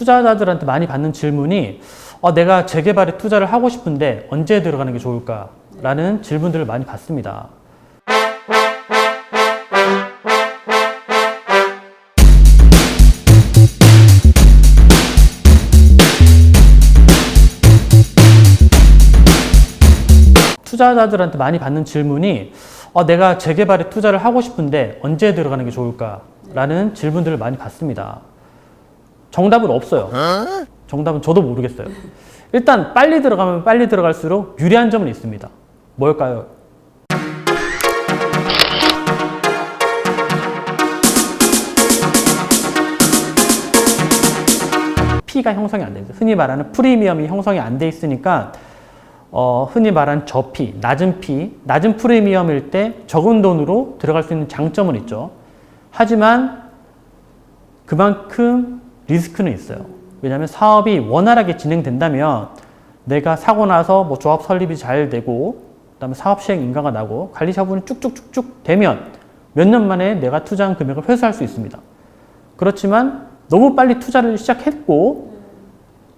투자자들한테 많이 받는 질문이 내가 재개발에 투자를 하고 싶은데 언제 들어가는 게 좋을까? 라는 질문들을 많이 받습니다. 투자자들한테 많이 받는 질문이 내가 재개발에 투자를 하고 싶은데 언제 들어가는 게 좋을까? 라는 질문들을 많이 받습니다. 정답은 없어요. 정답은 저도 모르겠어요. 일단 빨리 들어가면 빨리 들어갈수록 유리한 점은 있습니다. 뭘까요? P가 형성이 안 돼 있어요. 흔히 말하는 프리미엄이 형성이 안 돼 있으니까 흔히 말하는 저피, 낮은 피, 낮은 프리미엄일 때 적은 돈으로 들어갈 수 있는 장점은 있죠. 하지만 그만큼 리스크는 있어요. 왜냐하면 사업이 원활하게 진행된다면 내가 사고 나서 뭐 조합 설립이 잘 되고 그다음에 사업 시행 인가가 나고 관리 처분이 쭉쭉쭉쭉 되면 몇 년 만에 내가 투자한 금액을 회수할 수 있습니다. 그렇지만 너무 빨리 투자를 시작했고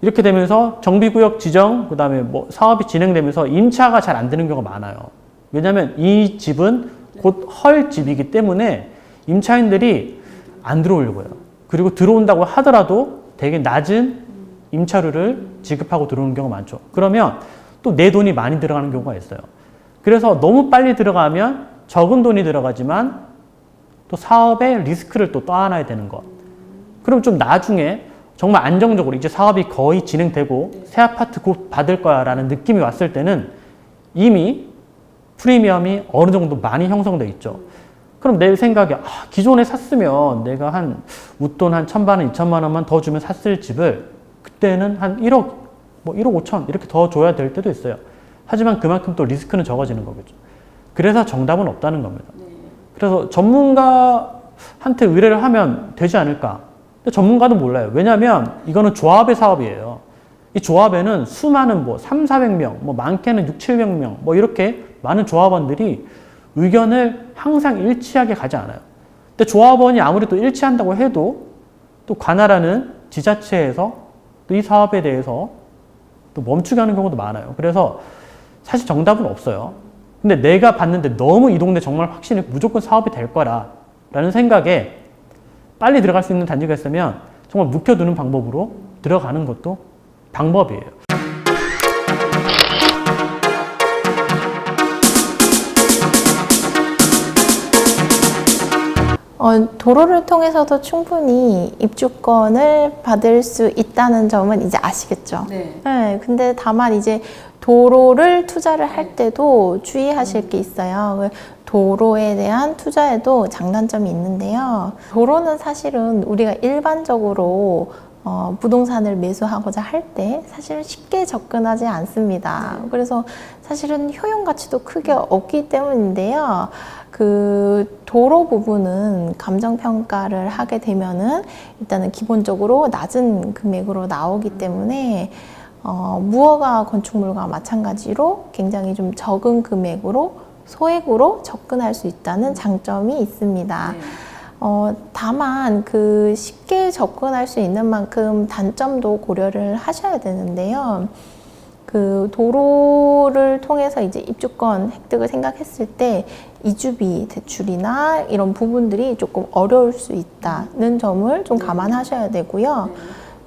이렇게 되면서 정비구역 지정, 그 다음에 뭐 사업이 진행되면서 임차가 잘 안 되는 경우가 많아요. 왜냐하면 이 집은 곧 헐 집이기 때문에 임차인들이 안 들어오려고 해요. 그리고 들어온다고 하더라도 되게 낮은 임차료를 지급하고 들어오는 경우가 많죠. 그러면 또 내 돈이 많이 들어가는 경우가 있어요. 그래서 너무 빨리 들어가면 적은 돈이 들어가지만 또 사업의 리스크를 또 떠안아야 되는 것. 그럼 좀 나중에 정말 안정적으로 이제 사업이 거의 진행되고 새 아파트 곧 받을 거야 라는 느낌이 왔을 때는 이미 프리미엄이 어느 정도 많이 형성돼 있죠. 그럼 내 생각에 기존에 샀으면 내가 한 웃돈 한 1,000만 원, 2,000만 원만 더 주면 샀을 집을 그때는 한 1억, 뭐 1억 5천 이렇게 더 줘야 될 때도 있어요. 하지만 그만큼 또 리스크는 적어지는 거겠죠. 그래서 정답은 없다는 겁니다. 그래서 전문가한테 의뢰를 하면 되지 않을까? 근데 전문가도 몰라요. 왜냐하면 이거는 조합의 사업이에요. 이 조합에는 수많은 뭐 300~400명, 뭐 많게는 600~700명, 뭐 이렇게 많은 조합원들이 의견을 항상 일치하게 가지 않아요. 근데 조합원이 아무리 또 일치한다고 해도 또 관할하는 지자체에서 또 이 사업에 대해서 또 멈추게 하는 경우도 많아요. 그래서 사실 정답은 없어요. 근데 내가 봤는데 너무 이 동네 정말 확신이 무조건 사업이 될 거라는 생각에 빨리 들어갈 수 있는 단지가 있으면 정말 묵혀두는 방법으로 들어가는 것도 방법이에요. 도로를 통해서도 충분히 입주권을 받을 수 있다는 점은 이제 아시겠죠? 네. 근데 다만 이제 도로를 투자를 할 때도 주의하실 게 있어요. 도로에 대한 투자에도 장단점이 있는데요. 도로는 사실은 우리가 일반적으로 부동산을 매수하고자 할 때 사실은 쉽게 접근하지 않습니다. 그래서 사실은 효용 가치도 크게 없기 때문인데요. 그 도로 부분은 감정평가를 하게 되면은 일단은 기본적으로 낮은 금액으로 나오기 때문에 무허가 건축물과 마찬가지로 굉장히 좀 적은 금액으로 소액으로 접근할 수 있다는 장점이 있습니다. 다만 그 쉽게 접근할 수 있는 만큼 단점도 고려를 하셔야 되는데요. 그 도로를 통해서 이제 입주권 획득을 생각했을 때 이주비 대출이나 이런 부분들이 조금 어려울 수 있다는 점을 좀 감안하셔야 되고요.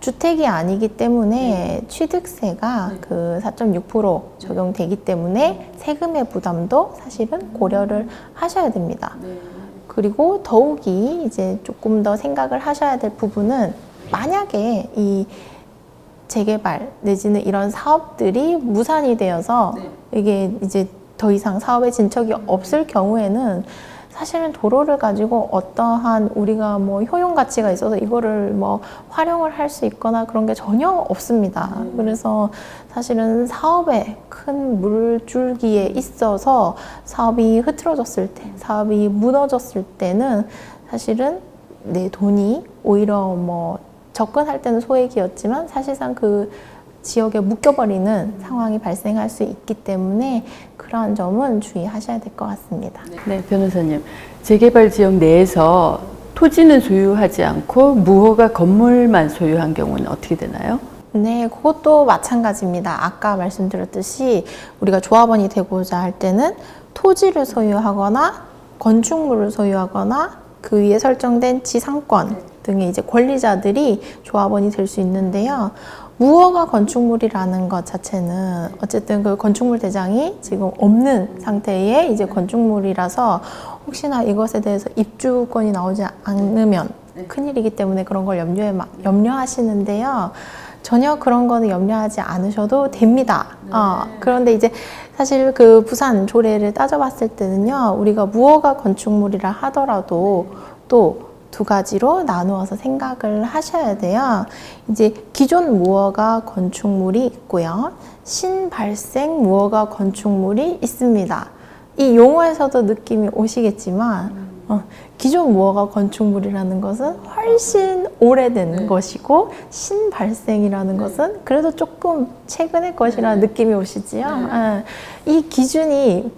주택이 아니기 때문에 취득세가 그 4.6% 적용되기 때문에 세금의 부담도 사실은 고려를 하셔야 됩니다. 그리고 더욱이 이제 조금 더 생각을 하셔야 될 부분은 만약에 이 재개발 내지는 이런 사업들이 무산이 되어서 이게 이제 더 이상 사업에 진척이 없을 경우에는 사실은 도로를 가지고 어떠한 우리가 뭐 효용 가치가 있어서 이거를 뭐 활용을 할 수 있거나 그런 게 전혀 없습니다. 그래서 사실은 사업에 큰 물줄기에 있어서 사업이 흐트러졌을 때, 사업이 무너졌을 때는 사실은 내 돈이 오히려 뭐 접근할 때는 소액이었지만 사실상 그 지역에 묶여버리는 상황이 발생할 수 있기 때문에 그러한 점은 주의하셔야 될 것 같습니다. 네, 변호사님. 재개발 지역 내에서 토지는 소유하지 않고 무허가 건물만 소유한 경우는 어떻게 되나요? 네, 그것도 마찬가지입니다. 아까 말씀드렸듯이 우리가 조합원이 되고자 할 때는 토지를 소유하거나 건축물을 소유하거나 그 위에 설정된 지상권 등의 이제 권리자들이 조합원이 될 수 있는데요. 무허가 건축물이라는 것 자체는 어쨌든 그 건축물 대장이 지금 없는 상태의 이제 건축물이라서 혹시나 이것에 대해서 입주권이 나오지 않으면 큰일이기 때문에 그런 걸 염려하시는데요. 전혀 그런 거는 염려하지 않으셔도 됩니다. 그런데 이제 사실 그 부산 조례를 따져봤을 때는요, 우리가 무허가 건축물이라 하더라도 또 두 가지로 나누어서 생각을 하셔야 돼요. 이제 기존 무허가 건축물이 있고요. 신발생 무허가 건축물이 있습니다. 이 용어에서도 느낌이 오시겠지만 기존 무허가 건축물이라는 것은 훨씬 오래된 것이고 신발생이라는 것은 그래도 조금 최근의 것이라는 느낌이 오시지요. 이 기준이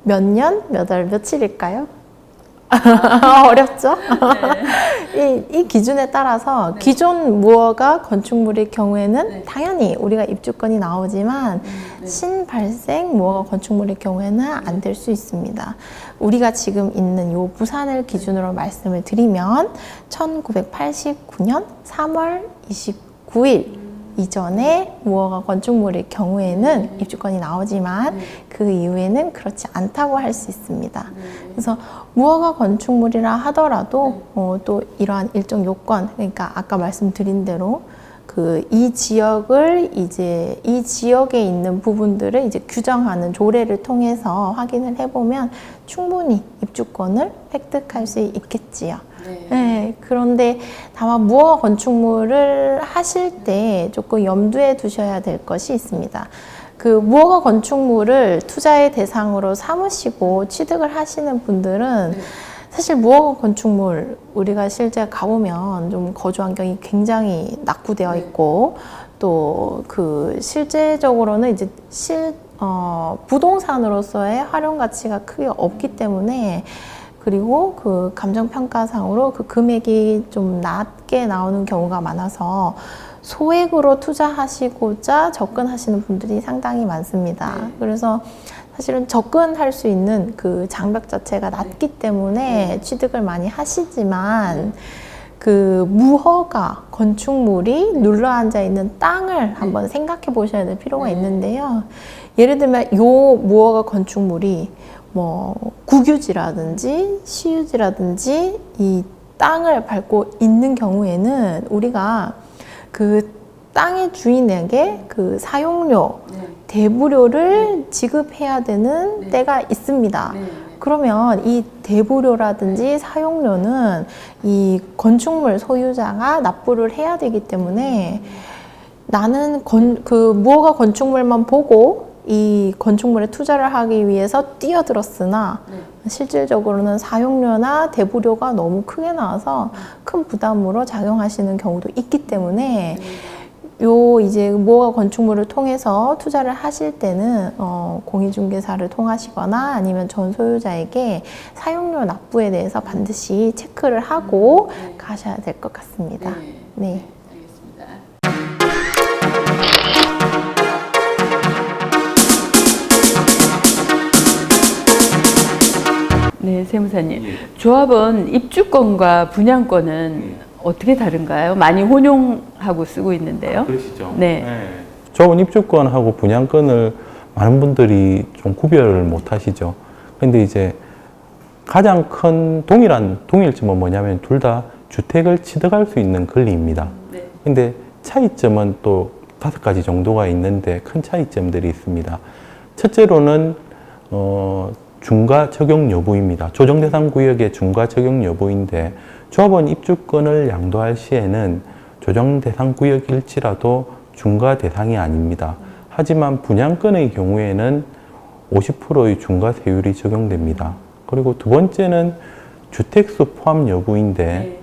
몇 년, 몇 월, 며칠일까요? 어렵죠? 이 기준에 따라서 기존 무허가 건축물의 경우에는 당연히 우리가 입주권이 나오지만 신발생 무허가 건축물의 경우에는 안 될 수 있습니다. 우리가 지금 있는 요 부산을 기준으로 말씀을 드리면 1989년 3월 29일 이전에 무허가 건축물의 경우에는 입주권이 나오지만 그 이후에는 그렇지 않다고 할 수 있습니다. 그래서 무허가 건축물이라 하더라도 또 이러한 일정 요건, 그러니까 아까 말씀드린 대로 그 이 지역을 이제 이 지역에 있는 부분들을 이제 규정하는 조례를 통해서 확인을 해보면 충분히 입주권을 획득할 수 있겠지요. 네, 그런데 다만 무허가 건축물을 하실 때 조금 염두에 두셔야 될 것이 있습니다. 그 무허가 건축물을 투자의 대상으로 삼으시고 취득을 하시는 분들은 사실 무허가 건축물 우리가 실제 가보면 좀 거주 환경이 굉장히 낙후되어 있고 또 그 실제적으로는 이제 부동산으로서의 활용 가치가 크게 없기 때문에 그리고 그 감정평가상으로 그 금액이 좀 낮게 나오는 경우가 많아서 소액으로 투자하시고자 접근하시는 분들이 상당히 많습니다. 그래서 사실은 접근할 수 있는 그 장벽 자체가 낮기 때문에 취득을 많이 하시지만 그 무허가 건축물이 눌러앉아 있는 땅을 한번 생각해 보셔야 될 필요가 있는데요. 예를 들면 요 무허가 건축물이 뭐 국유지라든지 시유지라든지 이 땅을 밟고 있는 경우에는 우리가 그 땅의 주인에게 그 사용료, 대부료를 지급해야 되는 때가 있습니다. 그러면 이 대부료라든지 사용료는 이 건축물 소유자가 납부를 해야 되기 때문에 나는 그 무허가 건축물만 보고 이 건축물에 투자를 하기 위해서 뛰어들었으나 실질적으로는 사용료나 대부료가 너무 크게 나와서 큰 부담으로 작용하시는 경우도 있기 때문에 요 이제 무허가 건축물을 통해서 투자를 하실 때는 공인중개사를 통하시거나 아니면 전 소유자에게 사용료 납부에 대해서 반드시 체크를 하고 가셔야 될 것 같습니다. 네. 네, 세무사님. 조합원 입주권과 분양권은 어떻게 다른가요? 많이 혼용하고 쓰고 있는데요. 그러시죠. 네. 조합원 입주권하고 분양권을 많은 분들이 좀 구별을 못 하시죠. 근데 이제 가장 큰 동일점은 뭐냐면 둘 다 주택을 취득할 수 있는 권리입니다. 근데 차이점은 또 5가지 정도가 있는데 큰 차이점들이 있습니다. 첫째로는 중과 적용 여부입니다. 조정 대상 구역의 중과 적용 여부인데 조합원 입주권을 양도할 시에는 조정 대상 구역일지라도 중과 대상이 아닙니다. 하지만 분양권의 경우에는 50%의 중과 세율이 적용됩니다. 그리고 두 번째는 주택수 포함 여부인데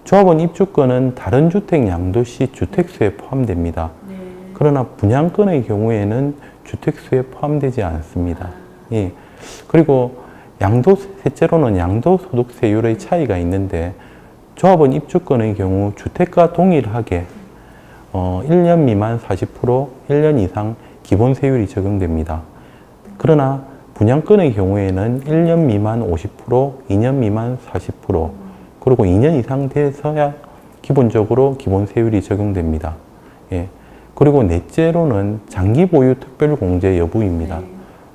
조합원 입주권은 다른 주택 양도 시 주택수에 포함됩니다. 그러나 분양권의 경우에는 주택수에 포함되지 않습니다. 예. 그리고 셋째로는 양도소득세율의 차이가 있는데 조합원 입주권의 경우 주택과 동일하게 1년 미만 40%, 1년 이상 기본세율이 적용됩니다. 그러나 분양권의 경우에는 1년 미만 50%, 2년 미만 40%, 그리고 2년 이상 돼서야 기본적으로 기본세율이 적용됩니다. 예. 그리고 넷째로는 장기 보유 특별공제 여부입니다.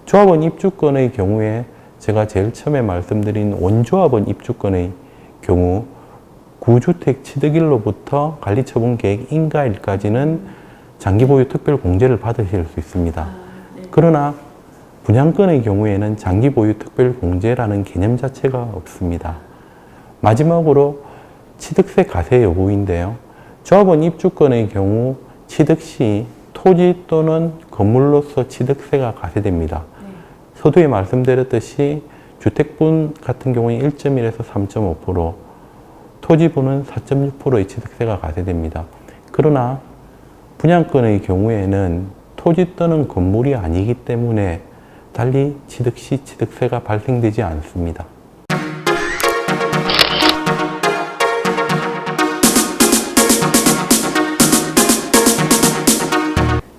조합원 입주권의 경우에 제가 제일 처음에 말씀드린 원조합원 입주권의 경우 구주택 취득일로부터 관리처분 계획 인가일까지는 장기 보유 특별공제를 받으실 수 있습니다. 그러나 분양권의 경우에는 장기 보유 특별공제라는 개념 자체가 없습니다. 마지막으로 취득세 가세 여부인데요. 조합원 입주권의 경우 취득 시 토지 또는 건물로서 취득세가 가세됩니다. 서두에 말씀드렸듯이 주택분 같은 경우에 1.1에서 3.5%, 토지분은 4.6%의 취득세가 가세됩니다. 그러나 분양권의 경우에는 토지 또는 건물이 아니기 때문에 달리 취득 시 취득세가 발생되지 않습니다.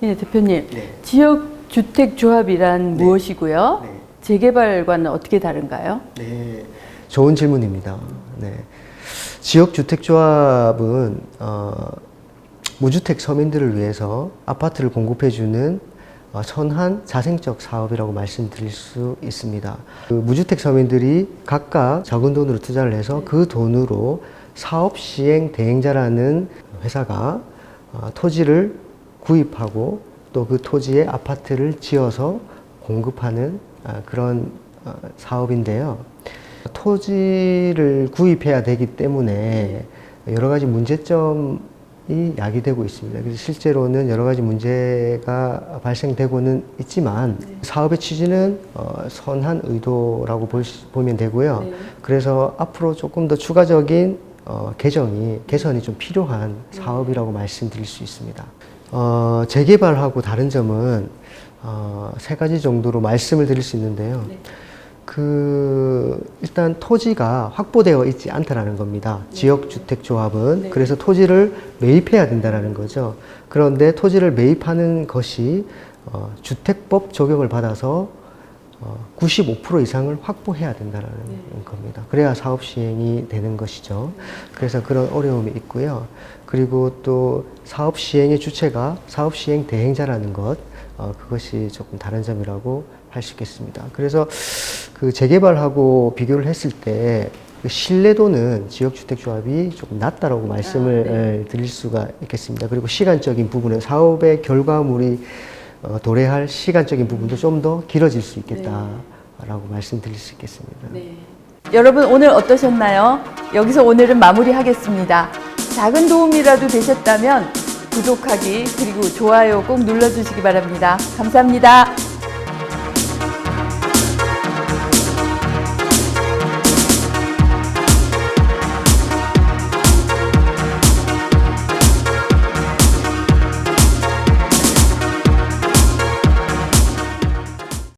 네, 대표님. 지역주택조합이란 무엇이고요? 재개발과는 어떻게 다른가요? 네, 좋은 질문입니다. 네. 지역주택조합은 무주택 서민들을 위해서 아파트를 공급해주는 선한 자생적 사업이라고 말씀드릴 수 있습니다. 그 무주택 서민들이 각각 적은 돈으로 투자를 해서 그 돈으로 사업시행 대행자라는 회사가 토지를 구입하고 또 그 토지에 아파트를 지어서 공급하는 그런 사업인데요. 토지를 구입해야 되기 때문에 여러 가지 문제점이 야기되고 있습니다. 그래서 실제로는 여러 가지 문제가 발생되고는 있지만 사업의 취지는 선한 의도라고 보면 되고요. 그래서 앞으로 조금 더 추가적인 개선이 좀 필요한 사업이라고 말씀드릴 수 있습니다. 재개발하고 다른 점은 세 가지 정도로 말씀을 드릴 수 있는데요. 일단 토지가 확보되어 있지 않다라는 겁니다. 지역주택조합은. 그래서 토지를 매입해야 된다라는 거죠. 그런데 토지를 매입하는 것이 주택법 적용을 받아서 95% 이상을 확보해야 된다는 겁니다. 그래야 사업 시행이 되는 것이죠. 그래서 그런 어려움이 있고요. 그리고 또 사업 시행의 주체가 사업 시행 대행자라는 것, 그것이 조금 다른 점이라고 할 수 있겠습니다. 그래서 그 재개발하고 비교를 했을 때 그 신뢰도는 지역주택조합이 조금 낮다라고 말씀을 드릴 수가 있겠습니다. 그리고 시간적인 부분은 사업의 결과물이 도래할 시간적인 부분도 좀 더 길어질 수 있겠다라고 말씀드릴 수 있겠습니다. 여러분 오늘 어떠셨나요? 여기서 오늘은 마무리하겠습니다. 작은 도움이라도 되셨다면 구독하기 그리고 좋아요 꼭 눌러주시기 바랍니다. 감사합니다.